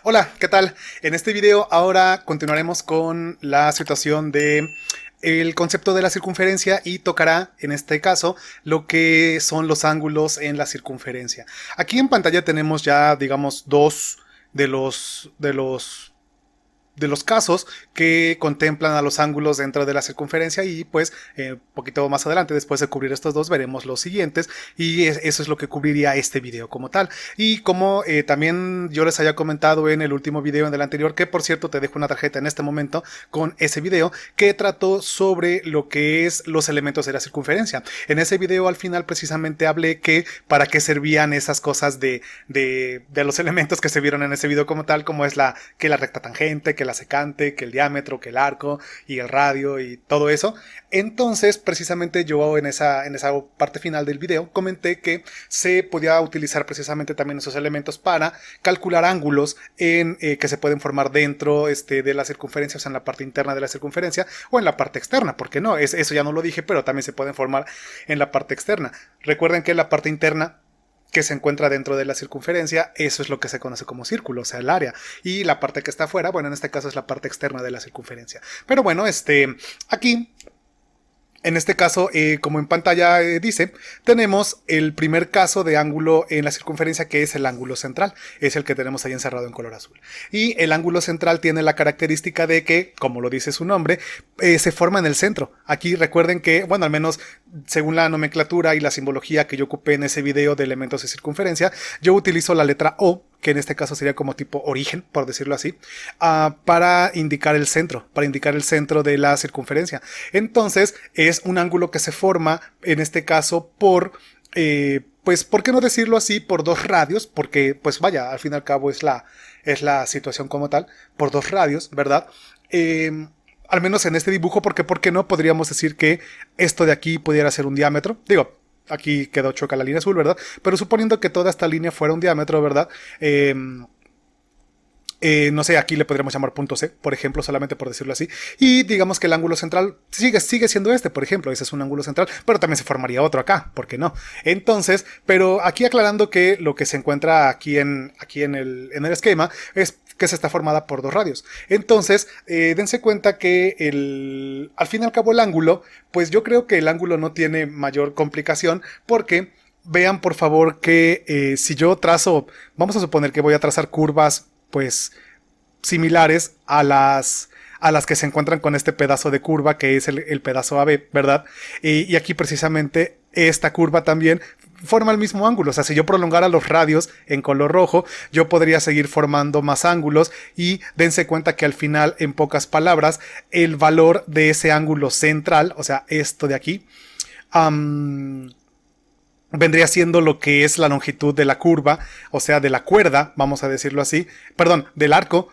Hola, ¿qué tal? En este video ahora continuaremos con la situación de el concepto de la circunferencia y tocará, en este caso, lo que son los ángulos en la circunferencia. Aquí en pantalla tenemos ya, digamos, dos de los casos que contemplan a los ángulos dentro de la circunferencia y pues un poquito más adelante, después de cubrir estos dos, veremos los siguientes y eso es lo que cubriría este video como tal. Y como también yo les había comentado en el último video, en el anterior, que por cierto te dejo una tarjeta en este momento con ese video que trató sobre lo que es los elementos de la circunferencia. En ese video al final precisamente hablé que para qué servían esas cosas de los elementos que se vieron en ese video como tal, como es la recta tangente, que la secante, que el diámetro, que el arco y el radio y todo eso. Entonces precisamente yo en esa parte final del video comenté que se podía utilizar precisamente también esos elementos para calcular ángulos que se pueden formar dentro de la circunferencia, o sea en la parte interna de la circunferencia o en la parte externa, porque no, eso ya no lo dije, pero también se pueden formar en la parte externa. Recuerden que la parte interna que se encuentra dentro de la circunferencia, eso es lo que se conoce como círculo, o sea, el área. Y la parte que está afuera, bueno, en este caso es la parte externa de la circunferencia. Pero bueno, aquí, en este caso, como en pantalla dice, tenemos el primer caso de ángulo en la circunferencia, que es el ángulo central. Es el que tenemos ahí encerrado en color azul. Y el ángulo central tiene la característica de que, como lo dice su nombre, se forma en el centro. Aquí recuerden que, bueno, al menos según la nomenclatura y la simbología que yo ocupé en ese video de elementos de circunferencia, yo utilizo la letra O, que en este caso sería como tipo origen, por decirlo así, para indicar el centro de la circunferencia. Entonces es un ángulo que se forma, en este caso, pues, ¿por qué no decirlo así? Por dos radios, porque, pues vaya, al fin y al cabo es la situación como tal, por dos radios, ¿verdad? Al menos en este dibujo, porque ¿por qué no? Podríamos decir que esto de aquí pudiera ser un diámetro. Digo, aquí quedó choca la línea azul, ¿verdad? Pero suponiendo que toda esta línea fuera un diámetro, ¿verdad? No sé, aquí le podríamos llamar punto C, por ejemplo, solamente por decirlo así. Y digamos que el ángulo central sigue siendo por ejemplo, ese es un ángulo central, pero también se formaría otro acá, ¿por qué no? Entonces, pero aquí aclarando que lo que se encuentra aquí en el esquema es que se está formada por dos radios. Entonces, dense cuenta que al fin y al cabo el ángulo, pues yo creo que el ángulo no tiene mayor complicación porque vean por favor que si yo trazo, vamos a suponer que voy a trazar curvas pues similares a las que se encuentran con este pedazo de curva que es el pedazo AB, ¿verdad? Y aquí precisamente esta curva también forma el mismo ángulo. O sea, si yo prolongara los radios en color rojo, yo podría seguir formando más ángulos y dense cuenta que al final, en pocas palabras, el valor de ese ángulo central, o sea, esto de aquí, vendría siendo lo que es la longitud de la curva, o sea, de la cuerda, vamos a decirlo así, perdón, del arco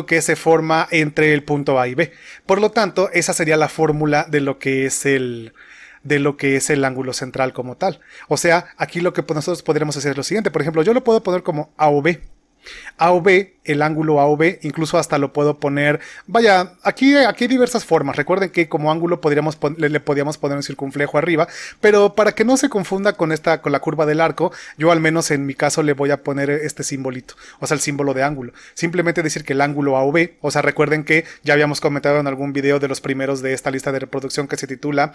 que se forma entre el punto A y B. Por lo tanto, esa sería la fórmula de lo que es el ángulo central como tal. O sea, aquí lo que nosotros podríamos hacer es lo siguiente. Por ejemplo, yo lo puedo poner como A o B. A o B, el ángulo A o B, incluso hasta lo puedo poner, vaya, aquí hay diversas formas. Recuerden que como ángulo le podíamos poner un circunflejo arriba, pero para que no se confunda con la curva del arco, yo al menos en mi caso le voy a poner este simbolito, o sea el símbolo de ángulo. Simplemente decir que el ángulo A o B, o sea recuerden que ya habíamos comentado en algún video de los primeros de esta lista de reproducción que se titula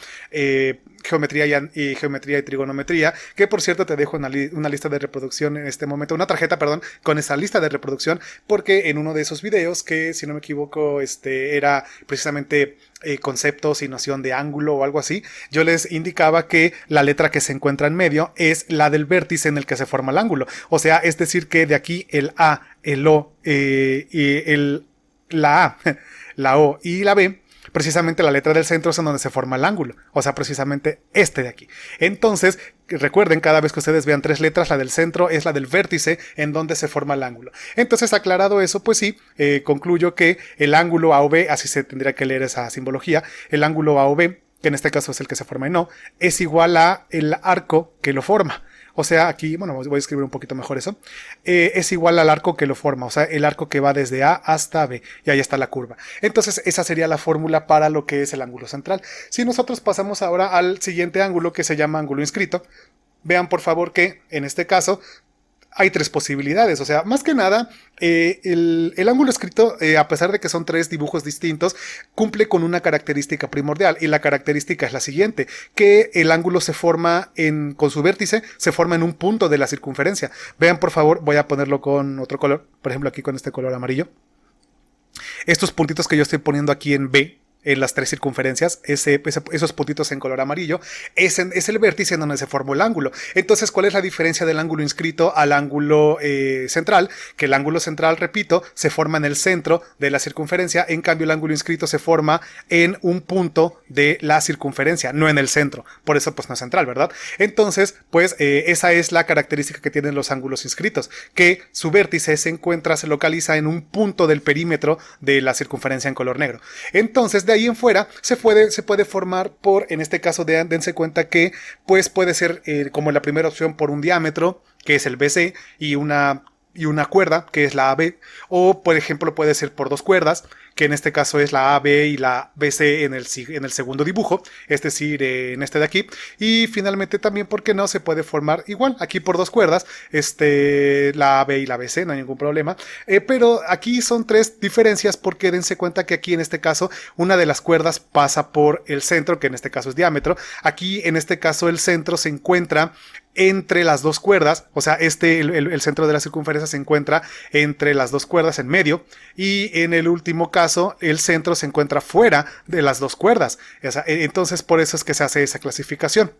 geometría y trigonometría, que por cierto te dejo una lista de reproducción en este momento, una tarjeta, perdón, con esa lista de reproducción, porque en uno de esos videos, que si no me equivoco era precisamente conceptos y noción de ángulo o algo así, yo les indicaba que la letra que se encuentra en medio es la del vértice en el que se forma el ángulo. O sea, es decir que de aquí el A, el O, la A, la O y la B, precisamente la letra del centro es en donde se forma el ángulo, o sea, precisamente este de aquí. Entonces, recuerden, cada vez que ustedes vean tres letras, la del centro es la del vértice en donde se forma el ángulo. Entonces, aclarado eso, pues sí, concluyo que el ángulo A o B, así se tendría que leer esa simbología, el ángulo A o B, que en este caso es el que se forma en O, es igual a el arco que lo forma. O sea, aquí, bueno, voy a escribir un poquito mejor eso. Es igual al arco que lo forma, o sea, el arco que va desde A hasta B. Y ahí está la curva. Entonces, esa sería la fórmula para lo que es el ángulo central. Si nosotros pasamos ahora al siguiente ángulo que se llama ángulo inscrito, vean por favor que, en este caso, hay tres posibilidades. O sea, más que nada, el ángulo inscrito, a pesar de que son tres dibujos distintos, cumple con una característica primordial. Y la característica es la siguiente, que el ángulo se forma con su vértice, se forma en un punto de la circunferencia. Vean, por favor, voy a ponerlo con otro color. Por ejemplo, aquí con este color amarillo. Estos puntitos que yo estoy poniendo aquí en B, en las tres circunferencias, esos puntitos en color amarillo, es el vértice en donde se formó el ángulo. Entonces, ¿cuál es la diferencia del ángulo inscrito al ángulo central? Que el ángulo central, repito, se forma en el centro de la circunferencia, en cambio el ángulo inscrito se forma en un punto de la circunferencia, no en el centro. Por eso, pues no es central, ¿verdad? Entonces, pues esa es la característica que tienen los ángulos inscritos, que su vértice se localiza en un punto del perímetro de la circunferencia en color negro. Entonces, de ahí en fuera se puede formar por, en este caso dense cuenta que pues puede ser como la primera opción por un diámetro, que es el BC, y una cuerda, que es la AB, o por ejemplo puede ser por dos cuerdas, que en este caso es la AB y la BC en el segundo dibujo, es decir, en este de aquí, y finalmente también, ¿por qué no? Se puede formar igual, aquí por dos cuerdas, la AB y la BC, no hay ningún problema, pero aquí son tres diferencias, porque dense cuenta que aquí en este caso una de las cuerdas pasa por el centro, que en este caso es diámetro, aquí en este caso el centro se encuentra entre las dos cuerdas, o sea, el centro de la circunferencia se encuentra entre las dos cuerdas en medio, y en el último caso el centro se encuentra fuera de las dos cuerdas. O sea, entonces por eso es que se hace esa clasificación.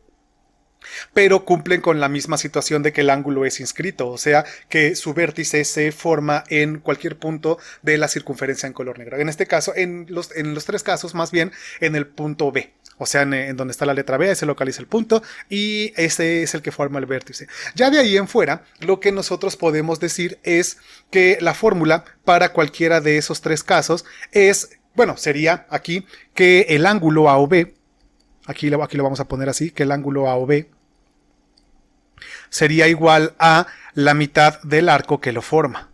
Pero cumplen con la misma situación de que el ángulo es inscrito, o sea que su vértice se forma en cualquier punto de la circunferencia en color negro. En este caso, en los tres casos, más bien en el punto B. O sea, en donde está la letra B, se localiza el punto y ese es el que forma el vértice. Ya de ahí en fuera, lo que nosotros podemos decir es que la fórmula para cualquiera de esos tres casos es, bueno, sería aquí que el ángulo AOB, aquí lo vamos a poner así, que el ángulo AOB sería igual a la mitad del arco que lo forma.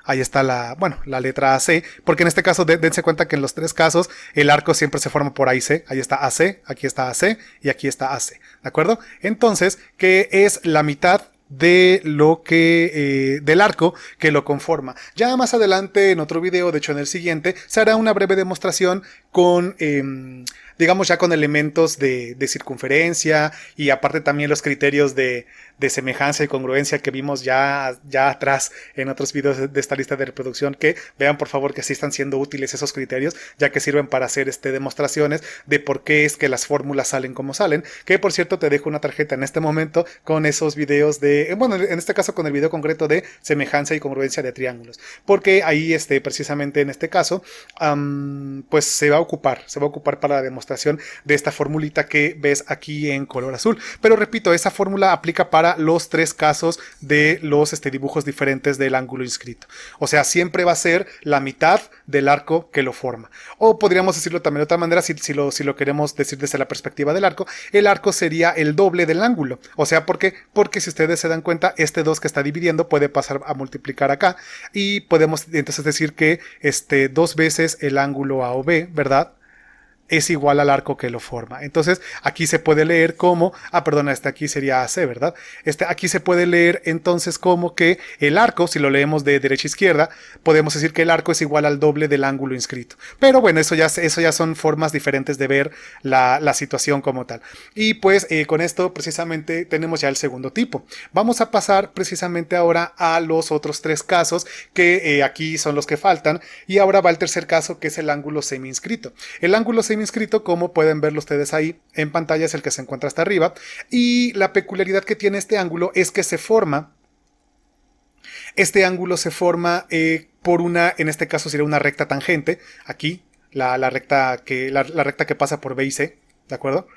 Ahí está la letra AC, porque en este caso dense cuenta que en los tres casos el arco siempre se forma por AC. Ahí está AC, aquí está AC y aquí está AC, ¿de acuerdo? Entonces, que es la mitad de lo que del arco que lo conforma. Ya más adelante en otro video, de hecho en el siguiente, se hará una breve demostración con digamos ya con elementos de circunferencia y aparte también los criterios de semejanza y congruencia que vimos ya atrás en otros videos de esta lista de reproducción, que vean por favor que sí están siendo útiles esos criterios, ya que sirven para hacer demostraciones de por qué es que las fórmulas salen como salen, que por cierto te dejo una tarjeta en este momento con esos videos bueno, en este caso con el video concreto de semejanza y congruencia de triángulos, porque ahí precisamente en este caso pues se va a ocupar para la demostración de esta formulita que ves aquí en color azul. Pero repito, esa fórmula aplica para los tres casos de los dibujos diferentes del ángulo inscrito. O sea, siempre va a ser la mitad del arco que lo forma. O podríamos decirlo también de otra manera, si lo queremos decir desde la perspectiva del arco, el arco sería el doble del ángulo. O sea, ¿por qué? Porque si ustedes se dan cuenta, 2 que está dividiendo puede pasar a multiplicar acá y podemos entonces decir que 2 veces el ángulo AOB, ¿verdad?, es igual al arco que lo forma. Entonces aquí se puede leer como, aquí sería AC, ¿verdad? Aquí se puede leer entonces como que el arco, si lo leemos de derecha a izquierda, podemos decir que el arco es igual al doble del ángulo inscrito. Pero bueno, eso ya son formas diferentes de ver la situación como tal. Y pues con esto precisamente tenemos ya el segundo tipo. Vamos a pasar precisamente ahora a los otros tres casos que aquí son los que faltan, y ahora va el tercer caso, que es el ángulo semi-inscrito. El ángulo semi-inscrito, como pueden verlo ustedes ahí en pantalla, es el que se encuentra hasta arriba, y la peculiaridad que tiene este ángulo es que este ángulo se forma por en este caso sería una recta tangente, aquí, la recta que pasa por B y C, ¿de acuerdo?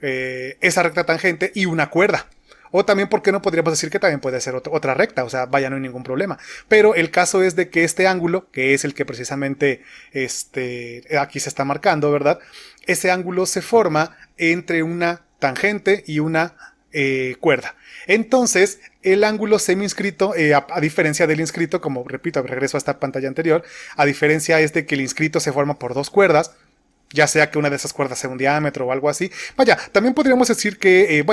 Esa recta tangente y una cuerda. O también, ¿por qué no podríamos decir que también puede ser otra recta? O sea, vaya, no hay ningún problema. Pero el caso es de que este ángulo, que es el que precisamente aquí se está marcando, ¿verdad? Ese ángulo se forma entre una tangente y una cuerda. Entonces, el ángulo semi-inscrito, a diferencia del inscrito, como repito, regreso a esta pantalla anterior, a diferencia es de que el inscrito se forma por dos cuerdas, ya sea que una de esas cuerdas sea un diámetro o algo así. Vaya, también podríamos decir que,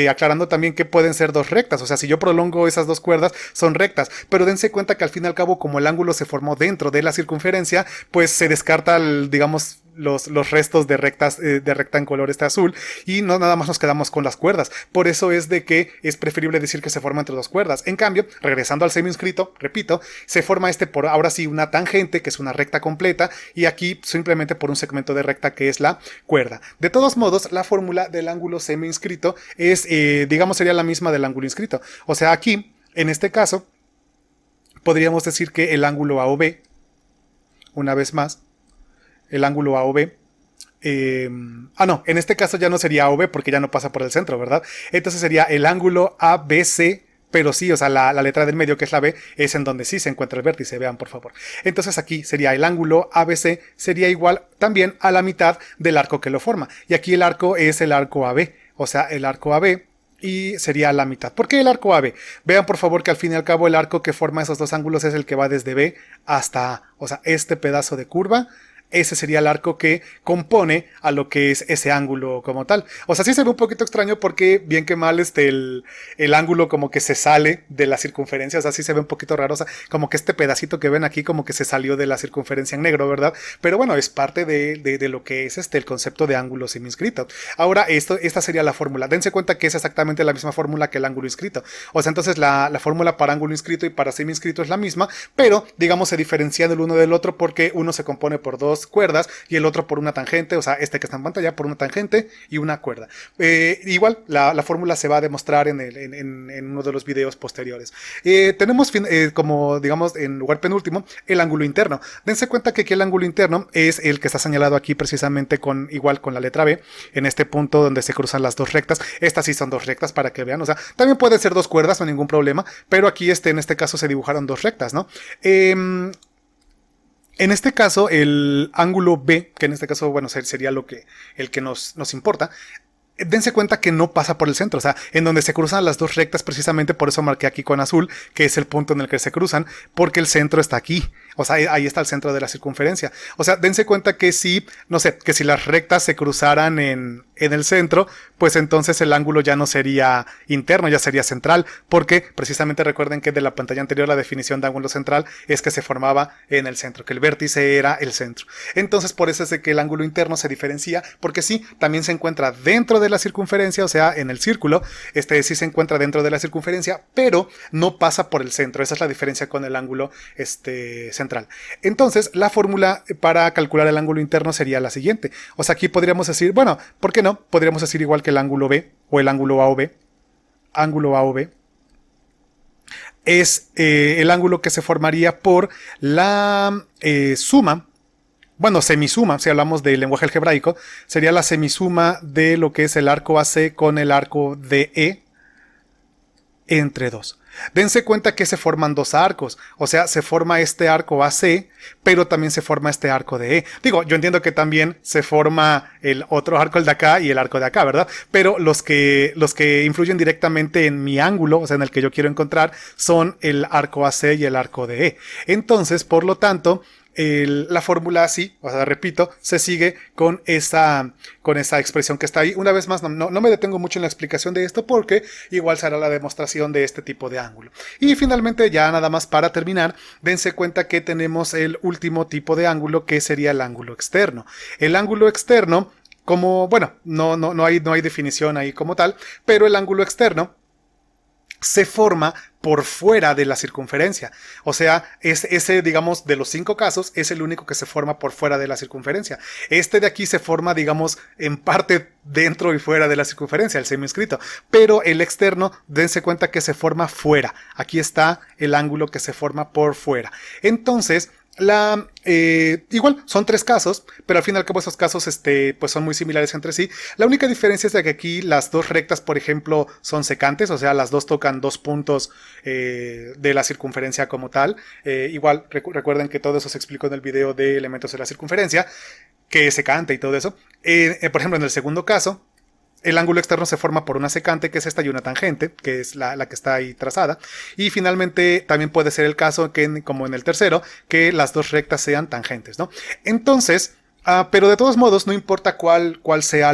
aclarando también que pueden ser dos rectas, o sea, si yo prolongo esas dos cuerdas, son rectas, pero dense cuenta que al fin y al cabo, como el ángulo se formó dentro de la circunferencia, pues se descarta, digamos, los restos de rectas, de recta en color azul, y no nada más nos quedamos con las cuerdas. Por eso es de que es preferible decir que se forma entre dos cuerdas. En cambio, regresando al semi-inscrito, repito, se forma por ahora sí una tangente, que es una recta completa, y aquí simplemente por un segmento de recta que es la cuerda. De todos modos, la fórmula del ángulo semi-inscrito es, digamos, sería la misma del ángulo inscrito. O sea, aquí, en este caso, podríamos decir que el ángulo AOB, una vez más, el ángulo AOB, no, en este caso ya no sería AOB porque ya no pasa por el centro, ¿verdad? Entonces sería el ángulo ABC, pero sí, o sea, la letra del medio, que es la B, es en donde sí se encuentra el vértice, vean por favor. Entonces aquí sería el ángulo ABC, sería igual también a la mitad del arco que lo forma. Y aquí el arco es el arco AB, o sea, el arco AB, y sería la mitad. ¿Por qué el arco AB? Vean por favor que al fin y al cabo el arco que forma esos dos ángulos es el que va desde B hasta A. O sea, este pedazo de curva, ese sería el arco que compone a lo que es ese ángulo como tal. O sea, sí se ve un poquito extraño porque bien que mal el ángulo como que se sale de la circunferencia. O sea, sí se ve un poquito raro. O sea, como que este pedacito que ven aquí como que se salió de la circunferencia en negro, ¿verdad? Pero bueno, es parte de lo que es el concepto de ángulo semi-inscrito. Ahora, esta sería la fórmula. Dense cuenta que es exactamente la misma fórmula que el ángulo inscrito. O sea, entonces la fórmula para ángulo inscrito y para semi-inscrito es la misma, pero digamos se diferencia del uno del otro porque uno se compone por dos cuerdas y el otro por una tangente, o sea, este que está en pantalla por una tangente y una cuerda. Igual, la fórmula se va a demostrar en uno de los videos posteriores. Tenemos, como digamos, en lugar penúltimo, el ángulo interno. Dense cuenta que aquí el ángulo interno es el que está señalado aquí precisamente igual con la letra B, en este punto donde se cruzan las dos rectas. Estas sí son dos rectas para que vean, o sea, también puede ser dos cuerdas, no hay ningún problema, pero aquí en este caso se dibujaron dos rectas, ¿no? En este caso, el ángulo B, que en este caso, bueno, sería el que nos importa, dense cuenta que no pasa por el centro, o sea, en donde se cruzan las dos rectas, precisamente por eso marqué aquí con azul, que es el punto en el que se cruzan, porque el centro está aquí, o sea, ahí está el centro de la circunferencia. O sea, dense cuenta que si, no sé, que si las rectas se cruzaran en el centro, pues entonces el ángulo ya no sería interno, ya sería central, porque precisamente recuerden que de la pantalla anterior la definición de ángulo central es que se formaba en el centro, que el vértice era el centro. Entonces por eso es de que el ángulo interno se diferencia, porque sí, también se encuentra dentro de la circunferencia, o sea, en el círculo, sí se encuentra dentro de la circunferencia, pero no pasa por el centro. Esa es la diferencia con el ángulo central. Entonces, la fórmula para calcular el ángulo interno sería la siguiente. O sea, aquí podríamos decir, bueno, ¿por qué no? Podríamos decir igual que el ángulo B o el ángulo AOB. Ángulo AOB es el ángulo que se formaría por la suma, bueno, semisuma, si hablamos del lenguaje algebraico, sería la semisuma de lo que es el arco AC con el arco DE entre 2. Dense cuenta que se forman dos arcos, o sea, se forma este arco AC, pero también se forma este arco DE. Digo, yo entiendo que también se forma el otro arco, el de acá y el arco de acá, ¿verdad? Pero los que influyen directamente en mi ángulo, o sea, en el que yo quiero encontrar, son el arco AC y el arco DE. Entonces, por lo tanto, la fórmula así, o sea, repito, se sigue con esa expresión que está ahí. Una vez más, no me detengo mucho en la explicación de esto porque igual será la demostración de este tipo de ángulo. Y finalmente, ya nada más para terminar, dense cuenta que tenemos el último tipo de ángulo, que sería el ángulo externo. El ángulo externo, como, bueno, no hay definición ahí como tal, pero el ángulo externo se forma por fuera de la circunferencia. O sea, ese, digamos, de los 5 casos, es el único que se forma por fuera de la circunferencia. Este de aquí se forma, digamos, en parte dentro y fuera de la circunferencia, el semi-inscrito. Pero el externo, dense cuenta que se forma fuera. Aquí está el ángulo que se forma por fuera. Entonces, igual son 3 casos, pero al fin y al cabo esos casos pues son muy similares entre sí. La única diferencia es de que aquí las dos rectas, por ejemplo, son secantes, o sea, las dos tocan 2 puntos de la circunferencia como tal. Igual recuerden que todo eso se explicó en el video de elementos de la circunferencia, que es secante y todo eso. Por ejemplo, en el segundo caso, el ángulo externo se forma por una secante, que es esta, y una tangente, que es la que está ahí trazada. Y finalmente también puede ser el caso que, como en el tercero, que las dos rectas sean tangentes, ¿no? Entonces, Pero de todos modos, no importa cuál sea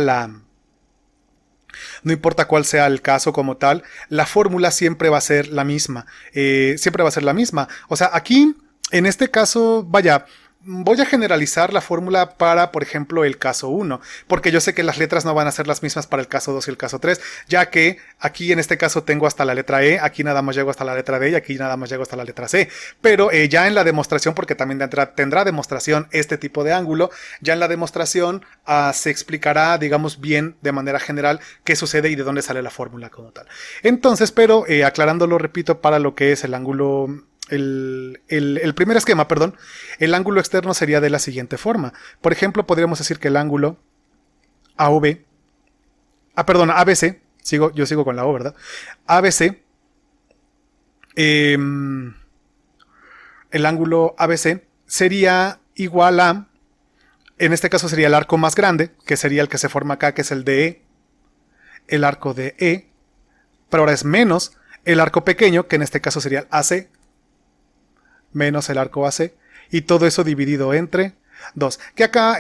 no importa cuál sea el caso como tal, la fórmula siempre va a ser la misma. Siempre va a ser la misma. O sea, aquí, en este caso, vaya, voy a generalizar la fórmula para, por ejemplo, el caso 1, porque yo sé que las letras no van a ser las mismas para el caso 2 y el caso 3, ya que aquí en este caso tengo hasta la letra E, aquí nada más llego hasta la letra D y aquí nada más llego hasta la letra C. Pero ya en la demostración, porque también tendrá demostración este tipo de ángulo, ya en la demostración se explicará, digamos, bien de manera general qué sucede y de dónde sale la fórmula como tal. Entonces, pero aclarándolo, repito, para lo que es el ángulo... El primer esquema, perdón, el ángulo externo sería de la siguiente forma. Por ejemplo, podríamos decir que el ángulo AOB, perdón, ABC, yo sigo con la O, ¿verdad? ABC, el ángulo ABC sería igual a, en este caso sería el arco más grande, que sería el que se forma acá, que es el DE, el arco de E, pero ahora es menos el arco pequeño, que en este caso sería el AC, menos el arco AC, y todo eso dividido entre 2. Que acá,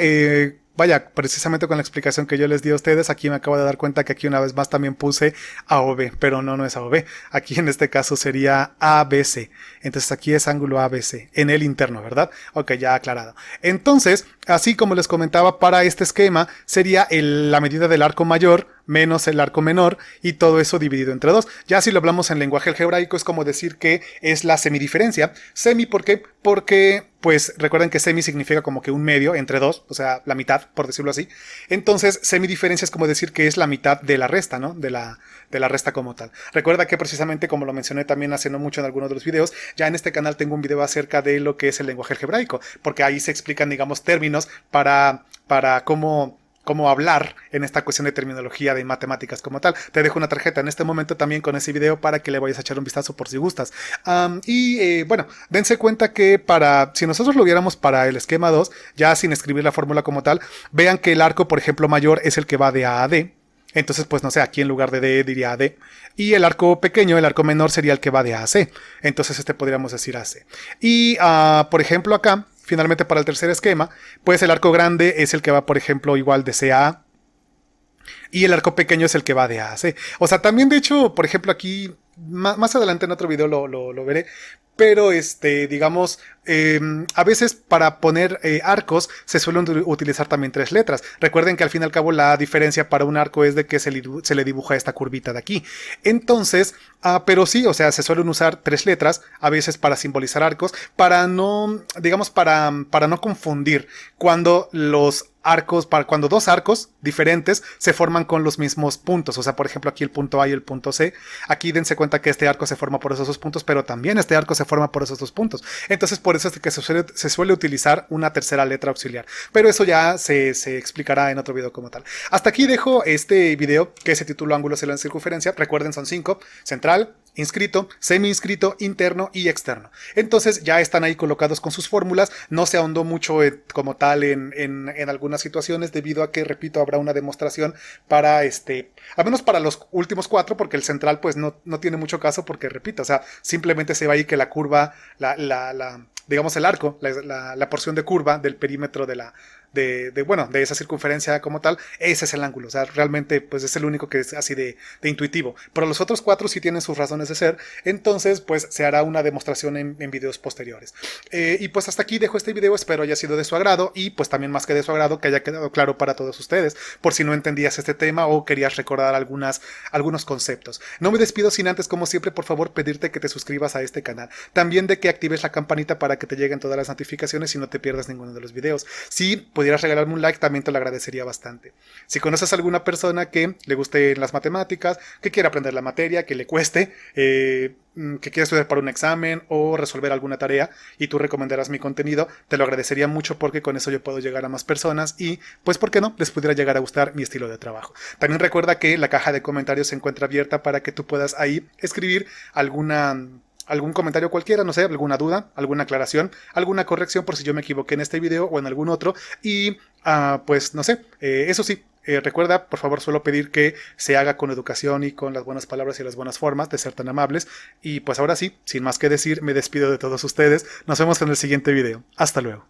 vaya, precisamente con la explicación que yo les di a ustedes, aquí me acabo de dar cuenta que aquí una vez más también puse AOB, pero no es AOB. Aquí en este caso sería ABC. Entonces aquí es ángulo ABC, en el interno, ¿verdad? Ok, ya aclarado. Entonces, así como les comentaba, para este esquema sería la medida del arco mayor menos el arco menor y todo eso dividido entre 2. Ya si lo hablamos en lenguaje algebraico es como decir que es la semidiferencia. Semi, ¿por qué? Porque, pues, recuerden que semi significa como que un medio entre 2, o sea, la mitad, por decirlo así. Entonces, semidiferencia es como decir que es la mitad de la resta, ¿no? De la resta como tal. Recuerda que precisamente, como lo mencioné también hace no mucho en algunos de los videos, ya en este canal tengo un video acerca de lo que es el lenguaje algebraico, porque ahí se explican, digamos, términos para cómo hablar en esta cuestión de terminología de matemáticas como tal. Te dejo una tarjeta en este momento también con ese video para que le vayas a echar un vistazo por si gustas. Bueno, dense cuenta que si nosotros lo viéramos para el esquema 2, ya sin escribir la fórmula como tal, vean que el arco, por ejemplo, mayor es el que va de A a D. Entonces, pues no sé, aquí en lugar de D diría AD. Y el arco pequeño, el arco menor, sería el que va de A a C. Entonces podríamos decir AC. Y, por ejemplo, acá, finalmente para el tercer esquema, pues el arco grande es el que va, por ejemplo, igual de C a A. Y el arco pequeño es el que va de A a C. O sea, también de hecho, por ejemplo, aquí, más adelante en otro video lo veré. Pero, digamos, a veces para poner arcos se suelen utilizar también 3 letras. Recuerden que al fin y al cabo la diferencia para un arco es de que se le dibuja esta curvita de aquí. Entonces, pero sí, o sea, se suelen usar 3 letras a veces para simbolizar arcos, para no, digamos, para no confundir cuando cuando dos arcos diferentes se forman con los mismos puntos. O sea, por ejemplo, aquí el punto A y el punto C. Aquí dense cuenta que este arco se forma por esos 2 puntos, pero también este arco se forma por esos 2 puntos. Entonces, por eso es que se suele utilizar una tercera letra auxiliar. Pero eso ya se explicará en otro video como tal. Hasta aquí dejo este video que se titula Ángulos en la circunferencia. Recuerden, son 5. Central, inscrito, semi-inscrito, interno y externo. Entonces ya están ahí colocados con sus fórmulas. No se ahondó mucho como tal en algunas situaciones debido a que, repito, habrá una demostración para al menos para los últimos 4, porque el central pues no tiene mucho caso porque, repito, o sea, simplemente se va ahí que la curva, digamos el arco, la porción de curva del perímetro de esa circunferencia como tal, ese es el ángulo. O sea, realmente pues es el único que es así de intuitivo. Pero los otros 4 sí tienen sus razones de ser. Entonces pues se hará una demostración en videos posteriores. Y pues hasta aquí dejo este video. Espero haya sido de su agrado y pues también más que de su agrado que haya quedado claro para todos ustedes, por si no entendías este tema o querías recordar algunos conceptos. No me despido sin antes, como siempre, por favor pedirte que te suscribas a este canal. También de que actives la campanita para que te lleguen todas las notificaciones y no te pierdas ninguno de los videos. Si pudieras regalarme un like, también te lo agradecería bastante. Si conoces a alguna persona que le guste las matemáticas, que quiera aprender la materia, que le cueste, que quiera estudiar para un examen o resolver alguna tarea y tú recomendarás mi contenido, te lo agradecería mucho porque con eso yo puedo llegar a más personas y, pues, ¿por qué no? Les pudiera llegar a gustar mi estilo de trabajo. También recuerda que la caja de comentarios se encuentra abierta para que tú puedas ahí escribir algún comentario cualquiera, no sé, alguna duda, alguna aclaración, alguna corrección por si yo me equivoqué en este video o en algún otro. Y pues no sé, eso sí, recuerda, por favor, suelo pedir que se haga con educación y con las buenas palabras y las buenas formas de ser tan amables. Y pues ahora sí, sin más que decir, me despido de todos ustedes. Nos vemos en el siguiente video. Hasta luego.